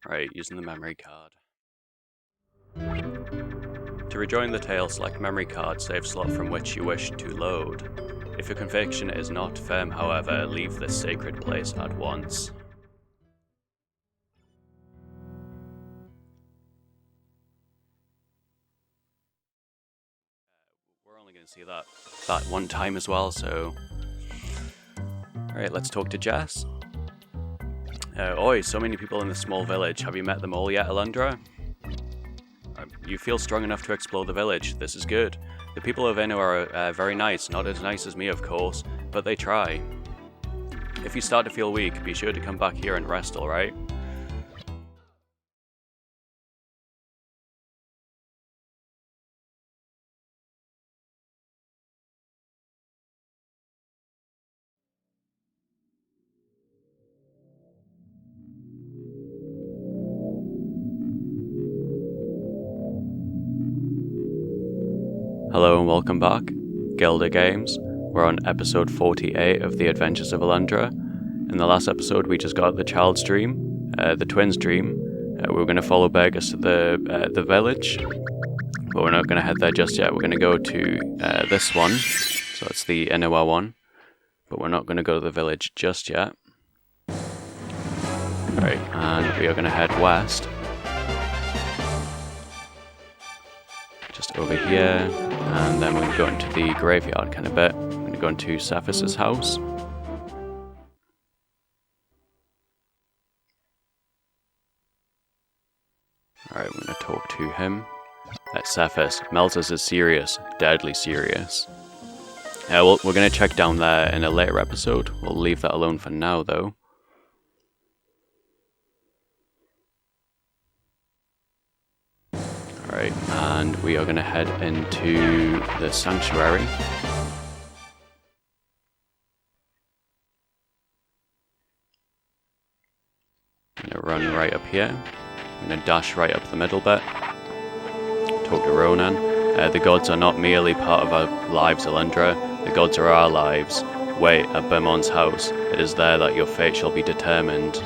Right, using the memory card. To rejoin the tale, select memory card, save slot from which you wish to load. If your conviction is not firm, however, leave this sacred place at once. We're only going to see that one time as well, so... Alright, let's talk to Jess. Oi, so many people in this small village. Have you met them all yet, Alundra? You feel strong enough to explore the village. This is good. The people of Inu are very nice. Not as nice as me, of course, but they try. If you start to feel weak, be sure to come back here and rest, alright? Hello and welcome back. GilderGames. We're on episode 48 of The Adventures of Alundra. In the last episode we just got the child's dream, the twins' dream. We were going to follow Burgess to the village, but we're not going to head there just yet. We're going to go to this one, so that's the Inuwa one, but we're not going to go to the village just yet. Right, and we are going to head west. Just over here, and then we're going to go into the graveyard kind of bit. We're going to go into Cephas's house. Alright, we're going to talk to him. Cephas, Meltus is serious, deadly serious. We're going to check down there in a later episode. We'll leave that alone for now though. Alright, and we are going to head into the sanctuary. I'm going to run right up here. I'm going to dash right up the middle bit. Talk to Ronan. The gods are not merely part of our lives, Alundra. The gods are our lives. Wait, at Bermon's house. It is there that your fate shall be determined.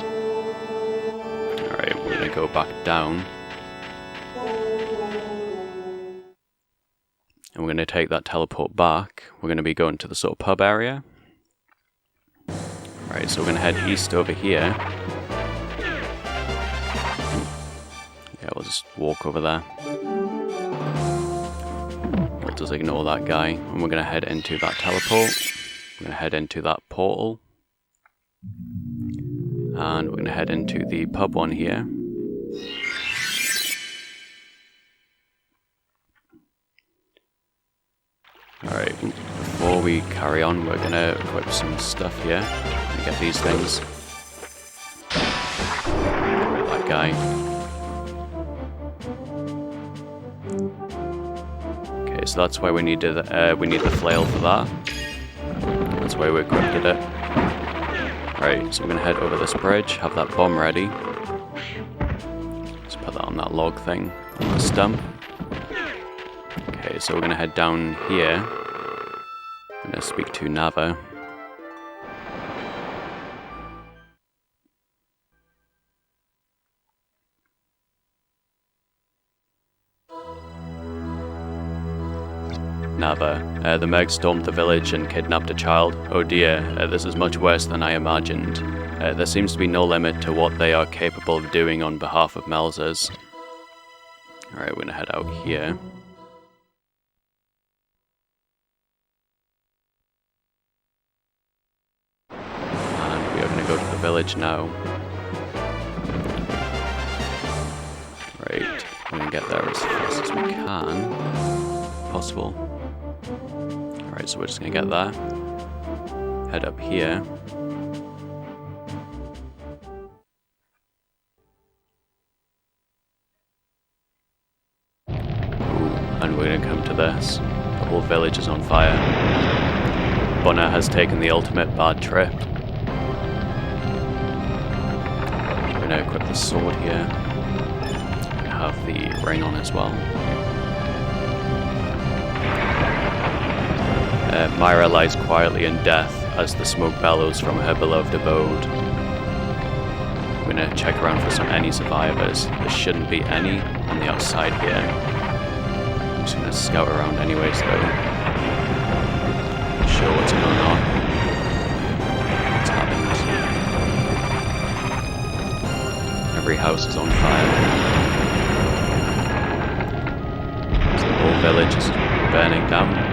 Alright, we're going to go back down. And we're going to take that teleport back. We're going to be going to the sort of pub area. Right, so we're going to head east over here. Yeah, we'll just walk over there. We'll just ignore that guy. And we're going to head into that teleport. We're going to head into that portal. And we're going to head into the pub one here. Alright, before we carry on, we're going to equip some stuff here and get these things. That guy. Okay, so that's why we need the flail for that. That's why we equipped it. Right, so we're going to head over this bridge, have that bomb ready. Let's put that on that log thing, on the stump. Okay, so we're going to head down here. I'm going to speak to Nava. Nava, the Merg stormed the village and kidnapped a child. Oh dear, this is much worse than I imagined. There seems to be no limit to what they are capable of doing on behalf of Melzers. Alright, we're going to head out here. Go to the village now. Right, we're gonna get there as fast as we can. Possible. Alright, so we're just gonna get there. Head up here. And we're gonna come to this. The whole village is on fire. Bonner has taken the ultimate bad trip. I'm going to equip the sword here and have the ring on as well. Myra lies quietly in death as the smoke bellows from her beloved abode. I'm going gonna check around for any survivors. There shouldn't be any on the outside here. I'm just gonna scout around anyways though. Not sure what's going on. What's happened? Every house is on fire. So the whole village is burning down.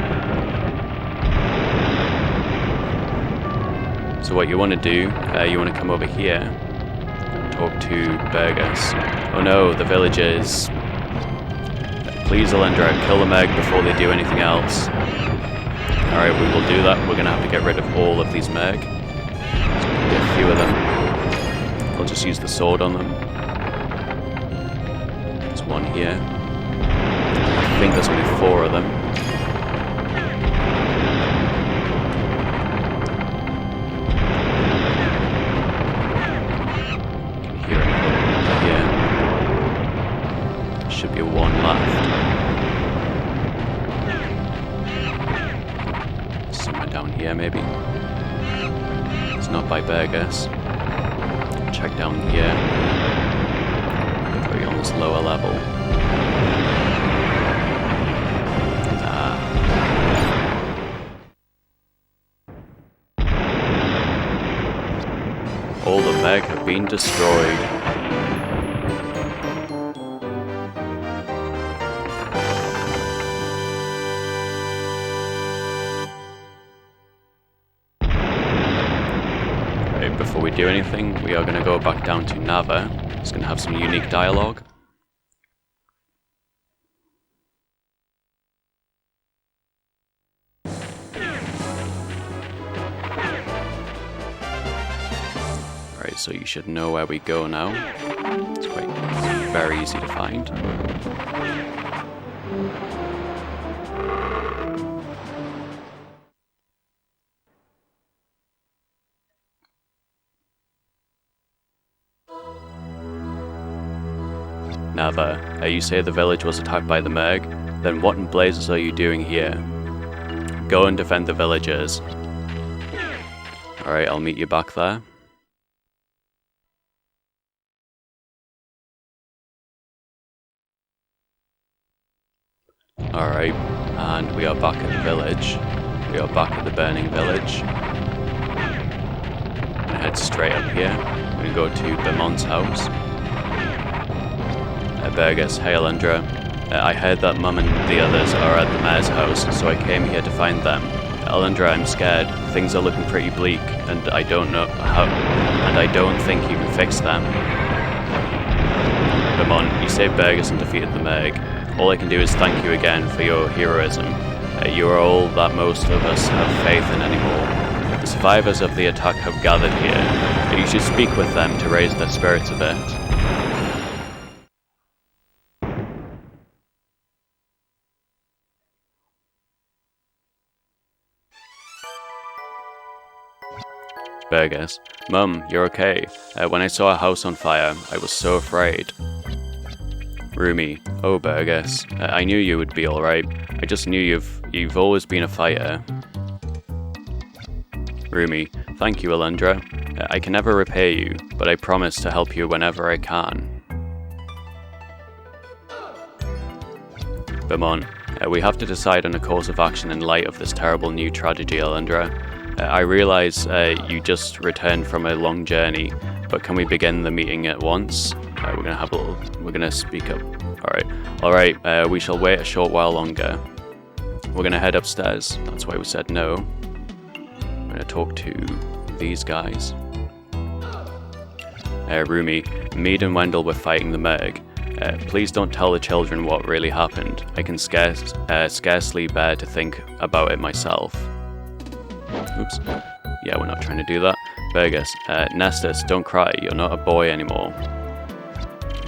So what you want to do, you want to come over here and talk to Burgess. Oh no, the villagers. Please, Alundra, kill the Meg before they do anything else. Alright, we will do that. We're going to have to get rid of all of these Meg. There's going to be a few of them. I'll just use the sword on them. There's one here. I think there's only 4 of them. Should be 1 left. Somewhere down here, maybe. It's not by Burgess. Check down here. Probably on this lower level. All the Meg have been destroyed. Before we do anything, we are going to go back down to Nava. It's going to have some unique dialogue. Alright, so you should know where we go now. It's very easy to find. Nava, you say the village was attacked by the Merg, then what in blazes are you doing here? Go and defend the villagers. Alright, I'll meet you back there. Alright, and we are back at the village. We are back at the burning village. I'm gonna head straight up here. I'm gonna go to Beaumont's house. Burgess, hey Alundra. I heard that Mum and the others are at the mayor's house, so I came here to find them. Alundra, I'm scared. Things are looking pretty bleak, and I don't know how, and I don't think you can fix them. Beaumont, you saved Burgess and defeated the Merg. All I can do is thank you again for your heroism. You are all that most of us have faith in anymore. The survivors of the attack have gathered here. You should speak with them to raise their spirits a bit. Burgess, Mum, you're okay. When I saw a house on fire, I was so afraid. Rumi, oh Burgess, I knew you would be alright. I just knew you've always been a fighter. Rumi, thank you Alundra. I can never repay you, but I promise to help you whenever I can. Beaumont, we have to decide on a course of action in light of this terrible new tragedy, Alundra. I realize you just returned from a long journey, but can we begin the meeting at once? We're gonna speak up. Alright, we shall wait a short while longer. We're gonna head upstairs, that's why we said no. I'm gonna talk to these guys. Rumi, Mead and Wendell were fighting the Merg. Please don't tell the children what really happened. I can scarcely bear to think about it myself. Oops. Yeah, we're not trying to do that. Burgess, Nestus, don't cry, you're not a boy anymore.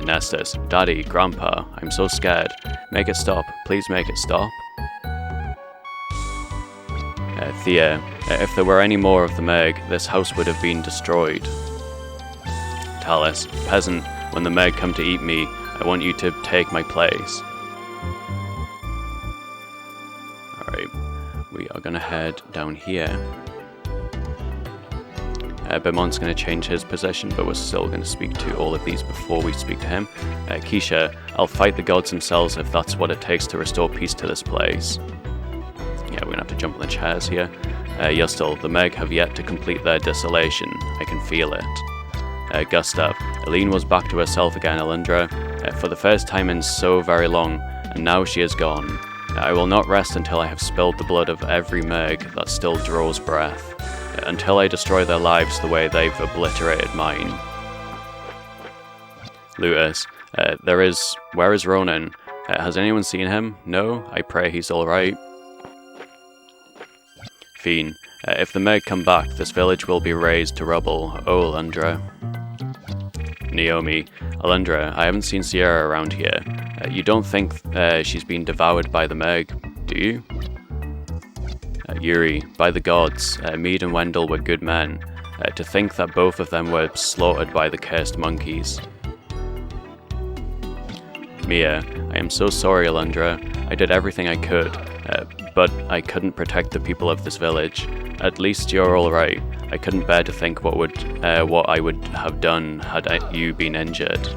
Nestus, Daddy, Grandpa, I'm so scared. Make it stop, please make it stop. Thea, if there were any more of the Merg, this house would have been destroyed. Talus, Peasant, when the Merg come to eat me, I want you to take my place. Alright, we are gonna head down here. Beaumont's going to change his position, but we're still going to speak to all of these before we speak to him. Keisha, I'll fight the gods themselves if that's what it takes to restore peace to this place. Yeah, we're going to have to jump on the chairs here. Yustil, the Meg have yet to complete their desolation. I can feel it. Gustav, Aline was back to herself again, Alundra, for the first time in so very long, and now she is gone. I will not rest until I have spilled the blood of every Meg that still draws breath, until I destroy their lives the way they've obliterated mine. Lutus, where is Ronan? Has anyone seen him? No? I pray he's alright. Fiend, if the Meg come back, this village will be razed to rubble. Oh, Alundra. Naomi, Alundra, I haven't seen Sierra around here. You don't think she's been devoured by the Meg, do you? Yuri, by the gods, Mead and Wendell were good men. To think that both of them were slaughtered by the cursed monkeys. Mia, I am so sorry, Alundra. I did everything I could, but I couldn't protect the people of this village. At least you're alright. I couldn't bear to think what I would have done had you been injured.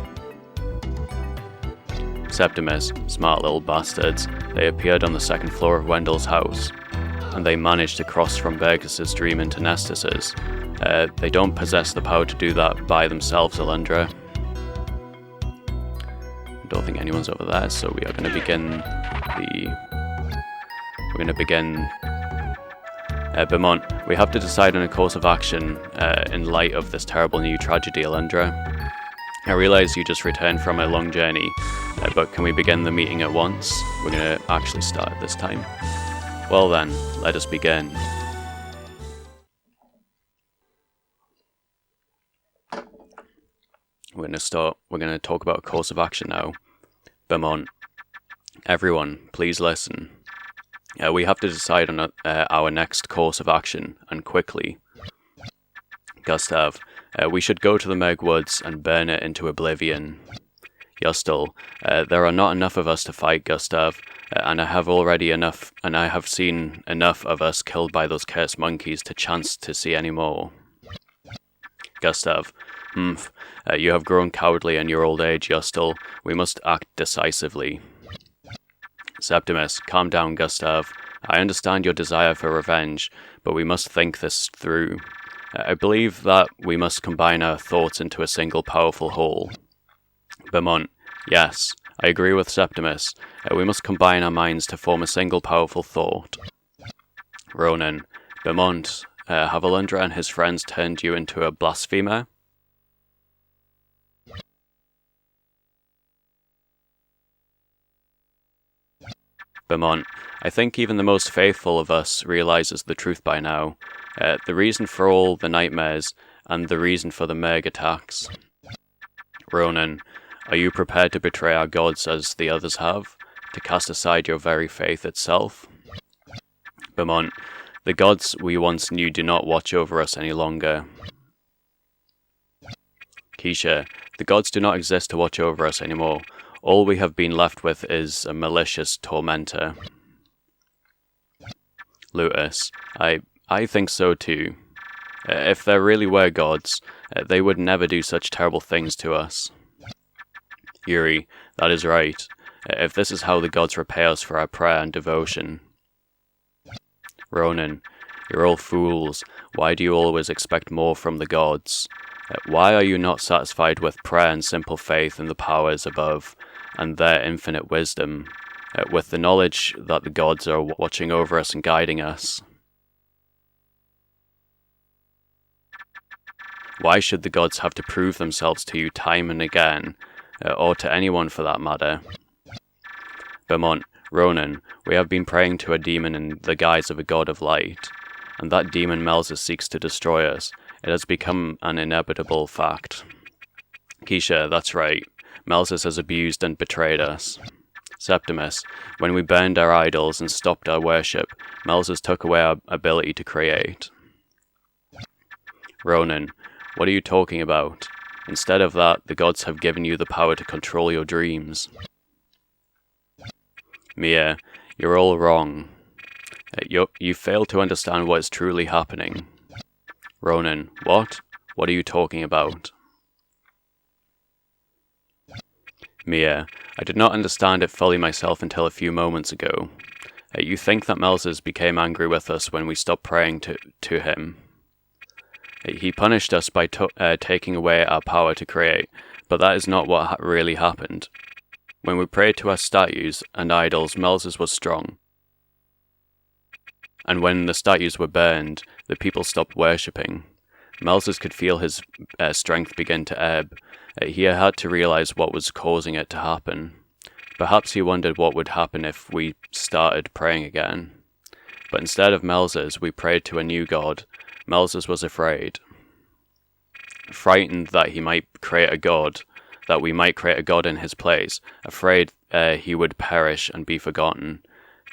Septimus, smart little bastards. They appeared on the second floor of Wendell's house, and they managed to cross from Burgess's dream into Nestus's. They don't possess the power to do that by themselves, Alundra. I don't think anyone's over there, so we are going to begin Beaumont, we have to decide on a course of action in light of this terrible new tragedy, Alundra. I realise you just returned from a long journey, but can we begin the meeting at once? We're going to actually start at this time. Well then, let us begin. We're going to talk about a course of action now. Beaumont, everyone, please listen. We have to decide on our next course of action, and quickly. Gustav, we should go to the Meg Woods and burn it into oblivion. Yustil, there are not enough of us to fight, Gustav, and I have seen enough of us killed by those cursed monkeys to chance to see any more. Gustav, you have grown cowardly in your old age, Yustil. We must act decisively. Septimus, calm down, Gustav. I understand your desire for revenge, but we must think this through. I believe that we must combine our thoughts into a single powerful whole. Beaumont, yes, I agree with Septimus. We must combine our minds to form a single powerful thought. Ronan, Beaumont, have Alundra and his friends turned you into a blasphemer? Beaumont, I think even the most faithful of us realizes the truth by now. The reason for all the nightmares, and the reason for the Meg attacks. Ronan, are you prepared to betray our gods as the others have? To cast aside your very faith itself? Beaumont, the gods we once knew do not watch over us any longer. Keisha, the gods do not exist to watch over us anymore. All we have been left with is a malicious tormentor. Lutus, I think so too. If there really were gods, they would never do such terrible things to us. Yuri, that is right. If this is how the gods repay us for our prayer and devotion. Ronan, you're all fools. Why do you always expect more from the gods? Why are you not satisfied with prayer and simple faith in the powers above and their infinite wisdom, with the knowledge that the gods are watching over us and guiding us? Why should the gods have to prove themselves to you time and again, or to anyone for that matter? Beaumont, Ronan, we have been praying to a demon in the guise of a god of light, and that demon Melza seeks to destroy us. It has become an inevitable fact. Keisha, that's right. Melza has abused and betrayed us. Septimus, when we burned our idols and stopped our worship, Melza took away our ability to create. Ronan, what are you talking about? Instead of that, the gods have given you the power to control your dreams. Mia, you're all wrong. You fail to understand what is truly happening. Ronan, what? What are you talking about? Mia, I did not understand it fully myself until a few moments ago. You think that Melzes became angry with us when we stopped praying to him. He punished us by taking away our power to create, but that is not what really happened. When we prayed to our statues and idols, Melzes was strong. And when the statues were burned, the people stopped worshipping. Melzes could feel his strength begin to ebb. He had to realize what was causing it to happen. Perhaps he wondered what would happen if we started praying again. But instead of Melzes, we prayed to a new god. Melzes was afraid. Frightened that he might create a god, that we might create a god in his place, afraid he would perish and be forgotten.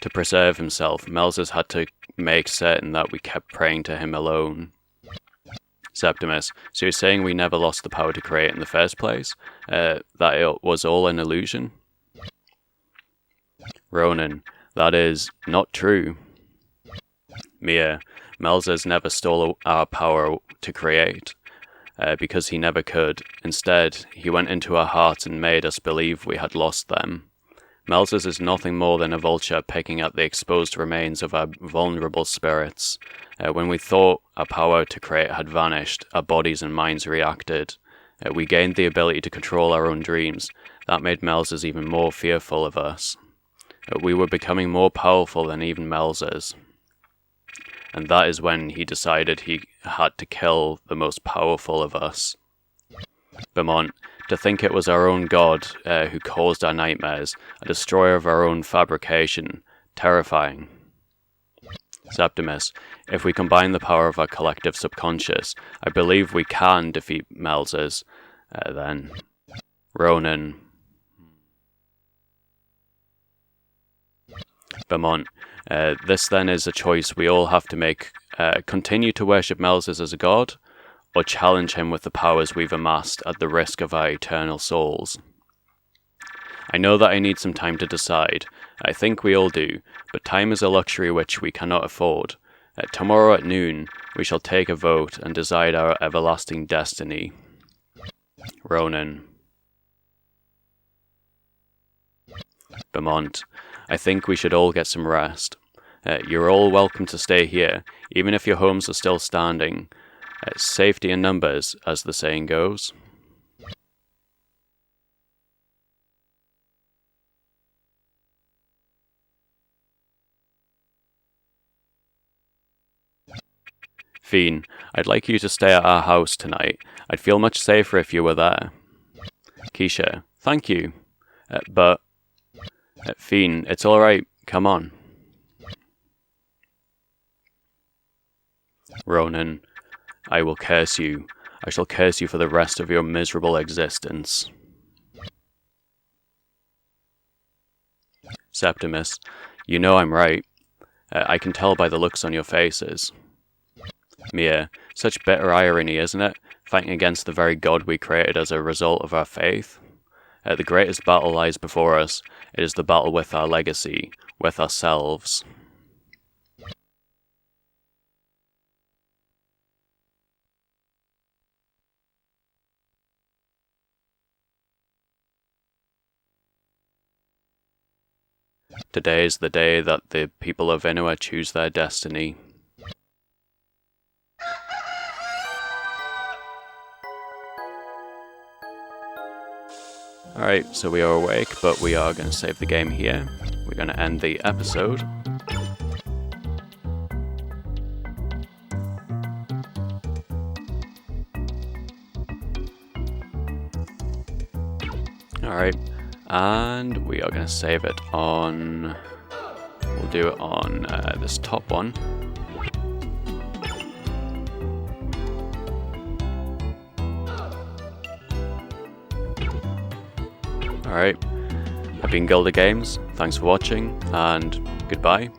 To preserve himself, Melzes had to make certain that we kept praying to him alone. Septimus, so you're saying we never lost the power to create in the first place? That it was all an illusion? Ronan, that is not true. Mia, Melzes never stole our power to create, because he never could. Instead, he went into our hearts and made us believe we had lost them. Melzes is nothing more than a vulture picking at the exposed remains of our vulnerable spirits. When we thought our power to create had vanished, our bodies and minds reacted. We gained the ability to control our own dreams. That made Melzes even more fearful of us. We were becoming more powerful than even Melzes. And that is when he decided he had to kill the most powerful of us. Beaumont, to think it was our own god who caused our nightmares, a destroyer of our own fabrication, terrifying. Septimus, if we combine the power of our collective subconscious, I believe we can defeat Melzes, then. Ronan. Beaumont, this then is a choice we all have to make. Continue to worship Melzes as a god, or challenge him with the powers we've amassed at the risk of our eternal souls. I know that I need some time to decide. I think we all do, but time is a luxury which we cannot afford. Tomorrow at noon, we shall take a vote and decide our everlasting destiny. Ronan. Beaumont, I think we should all get some rest. You're all welcome to stay here, even if your homes are still standing. Safety in numbers, as the saying goes. Fiend, I'd like you to stay at our house tonight. I'd feel much safer if you were there. Keisha, thank you. But... Fiend, it's alright, come on. Ronan, I will curse you. I shall curse you for the rest of your miserable existence. Septimus, you know I'm right. I can tell by the looks on your faces. Mia, such bitter irony, isn't it? Fighting against the very god we created as a result of our faith. The greatest battle lies before us. It is the battle with our legacy, with ourselves. Today is the day that the people of Inua choose their destiny. Alright, so we are awake, but we are going to save the game here. We're going to end the episode. Alright, and we are going to save it on... We'll do it on this top one. Alright, I've been GilderGames, thanks for watching, and goodbye.